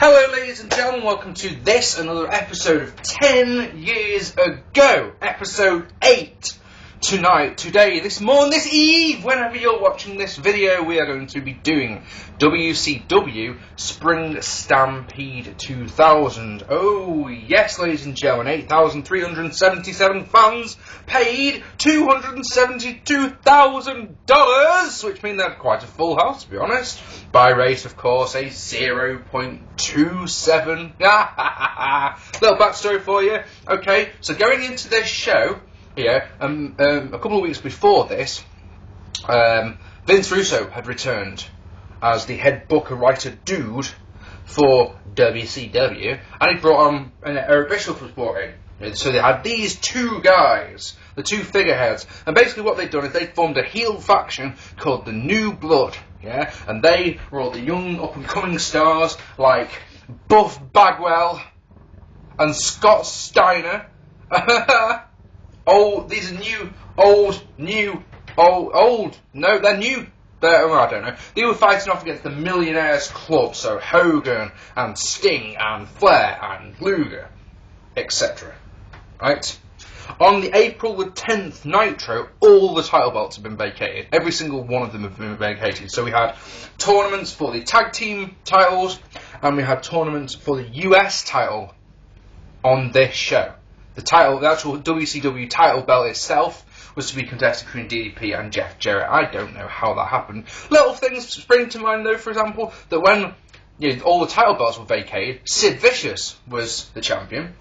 Hello ladies and gentlemen, welcome to this, another episode of 10 Years Ago, episode 8. Today, this morning, this eve, whenever you're watching this video, we are going to be doing WCW Spring Stampede 2000. Oh yes, ladies and gentlemen, 8,377 fans paid $272,000, which means they had quite a full house, to be honest. By rate, of course, a 0.27. Little backstory for you. Okay, so going into this show, a couple of weeks before this, Vince Russo had returned as the head booker, writer, dude for WCW, and he brought on Eric Bischoff was brought in. So they had these two guys, the two figureheads, and basically what they'd done is they formed a heel faction called the New Blood, and they were all the young up-and-coming stars like Buff Bagwell and Scott Steiner. Oh, these are old. No, they're new. I don't know. They were fighting off against the Millionaires Club, so Hogan and Sting and Flair and Luger, etc. Right? On the April the 10th Nitro, all the title belts have been vacated. Every single one of them have been vacated. So we had tournaments for the tag team titles, and we had tournaments for the US title on this show. The actual WCW title belt itself was to be contested between DDP and Jeff Jarrett. I don't know how that happened. Little things spring to mind though, for example, that when all the title belts were vacated, Sid Vicious was the champion.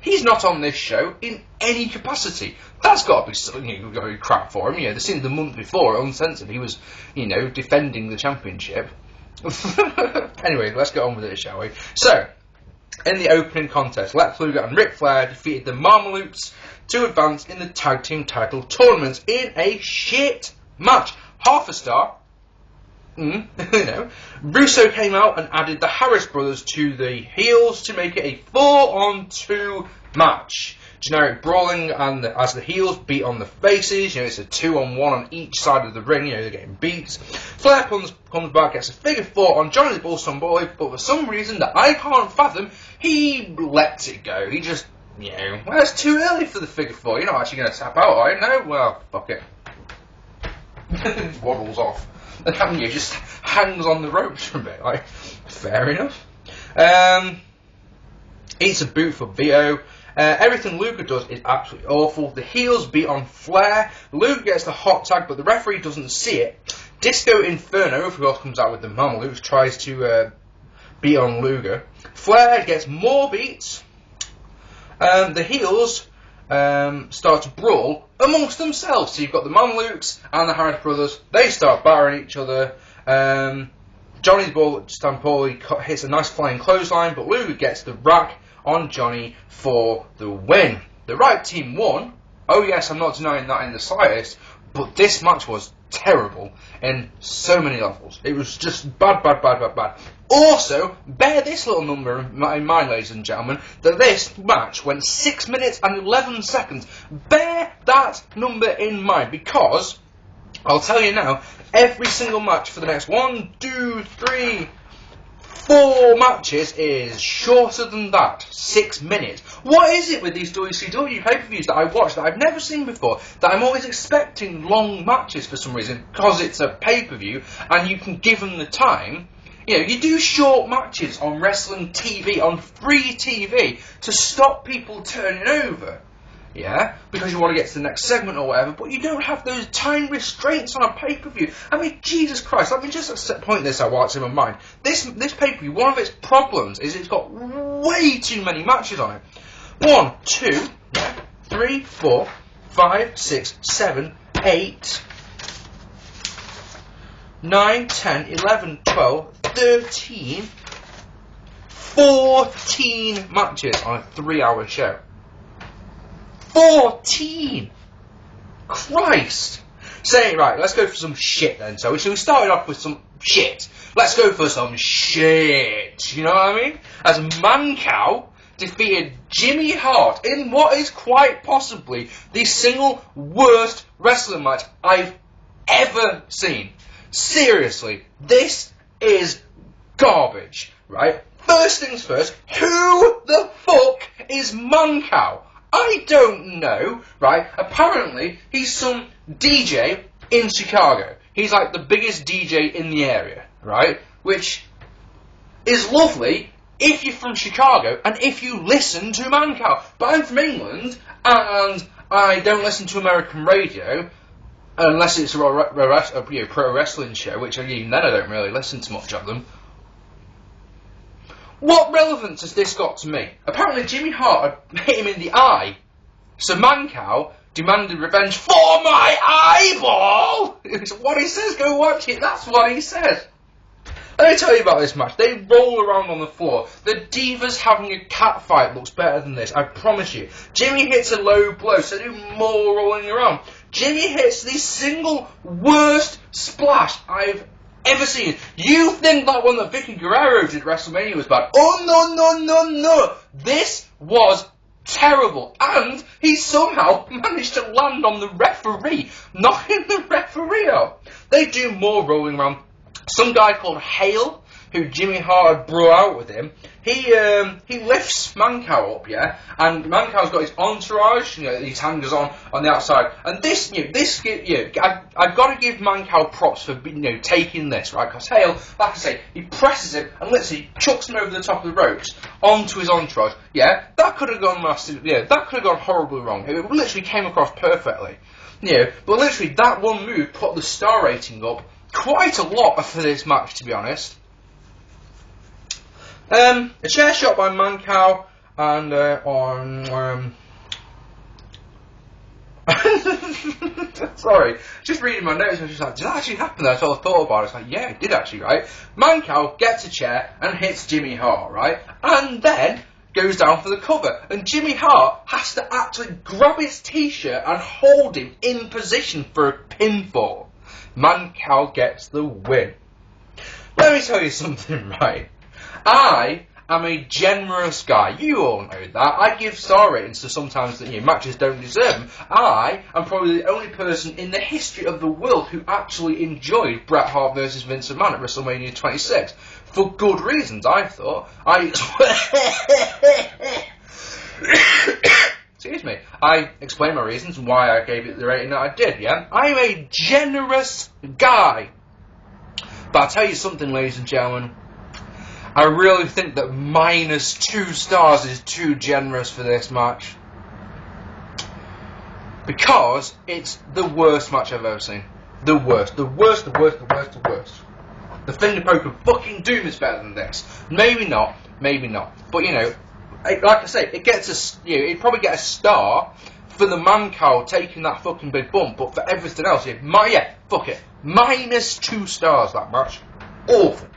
He's not on this show in any capacity. That's got to be something got to be crap for him. The scene the month before, Uncensored, he was, defending the championship. Anyway, let's get on with it, shall we? So, in the opening contest, Lex Luger and Ric Flair defeated the Marmalukes to advance in the tag team title tournament in a shit match. Half a star. Russo came out and added the Harris brothers to the heels to make it a 4-on-2 match. Generic brawling, and as the heels beat on the faces, it's a 2-on-1 on each side of the ring, they're getting beats. Flair comes back, gets a figure 4 on Johnny the Bullson Boy, but for some reason that I can't fathom, he lets it go. He just, well, it's too early for the figure 4, you're not actually going to tap out, are you? No? Well, fuck it. Waddles off. And just hangs on the ropes for a bit, fair enough. Eats a boot for Vito. Everything Luger does is absolutely awful. The heels beat on Flair. Luger gets the hot tag, but the referee doesn't see it. Disco Inferno, who else comes out with the Marmalukes, tries to beat on Luger. Flair gets more beats. The heels start to brawl amongst themselves. So you've got the Marmalukes and the Harris brothers. They start battering each other. Johnny the Bull Stampede hits a nice flying clothesline, but Luger gets the rack on Johnny for the win. The right team won. Oh yes, I'm not denying that in the slightest, but this match was terrible in so many levels. It was just bad. Also, bear this little number in mind, ladies and gentlemen, that this match went 6 minutes and 11 seconds. Bear that number in mind, because I'll tell you now, every single match for the next 1, 2, 3, 4 matches is shorter than that. 6 minutes. What is it with these WCW pay-per-views that I watch that I've never seen before, that I'm always expecting long matches for some reason, because it's a pay-per-view and you can give them the time? You do short matches on wrestling TV, on free TV, to stop people turning over. Because you want to get to the next segment or whatever, but you don't have those time restraints on a pay-per-view. I mean, Jesus Christ, let me just point this out while it's in my mind. This pay-per-view, one of its problems is it's got way too many matches on it. 1, 2, 3, 4, 5, 6, 7, 8, 9, 10, 11, 12, 13, 14 matches on a 3-hour show. 14! Christ! Say, right, let's go for some shit then. So we started off with some shit. Let's go for some shit. You know what I mean? As Mancow defeated Jimmy Hart in what is quite possibly the single worst wrestling match I've ever seen. Seriously, this is garbage, right? First things first, who the fuck is Mancow? I don't know, right? Apparently, he's some DJ in Chicago. He's like the biggest DJ in the area, right? Which is lovely if you're from Chicago and if you listen to Mancow. But I'm from England and I don't listen to American radio unless it's a pro wrestling show, which even then I don't really listen to much of them. What relevance has this got to me? Apparently Jimmy Hart had hit him in the eye, so Mancow demanded revenge for my eyeball! It's what he says, go watch it, that's what he says. Let me tell you about this match. They roll around on the floor. The Divas having a cat fight looks better than this, I promise you. Jimmy hits a low blow, so do more rolling around. Jimmy hits the single worst splash I've ever seen. You think that one that Vicky Guerrero did at WrestleMania was bad? Oh no, no, no, no! This was terrible, and he somehow managed to land on the referee, knocking the referee out. They do more rolling around. Some guy called Hale, who Jimmy Hart had brought out with him, he lifts Mancow up, yeah, and Mancow's got his entourage, his hangers on the outside, and I've got to give Mancow props for taking this, right? Because Hale, like I say, he presses him and literally chucks him over the top of the ropes onto his entourage. Yeah, that could have gone that could have gone horribly wrong. It literally came across perfectly, but literally that one move put the star rating up quite a lot for this match, to be honest. A chair shot by Mancow, and sorry, just reading my notes, I was just like, did that actually happen there? So I thought about it, it's like, yeah, it did actually, right? Mancow gets a chair and hits Jimmy Hart, right? And then goes down for the cover, and Jimmy Hart has to actually grab his t-shirt and hold him in position for a pinfall. Mancow gets the win. Let me tell you something, right? I am a generous guy. You all know that. I give star ratings to sometimes that matches don't deserve them. I am probably the only person in the history of the world who actually enjoyed Bret Hart versus Vince McMahon at WrestleMania 26. For good reasons, I thought. Excuse me. I explained my reasons and why I gave it the rating that I did, yeah? I'm a generous guy. But I'll tell you something, ladies and gentlemen. I really think that -2 stars is too generous for this match. Because it's the worst match I've ever seen. The worst. The worst, the worst, the worst, the worst. The finger poke of fucking doom is better than this. Maybe not, maybe not. But like I say, it gets it'd probably get a star for the Mancow taking that fucking big bump, but for everything else, fuck it. -2 stars, that match. Awful.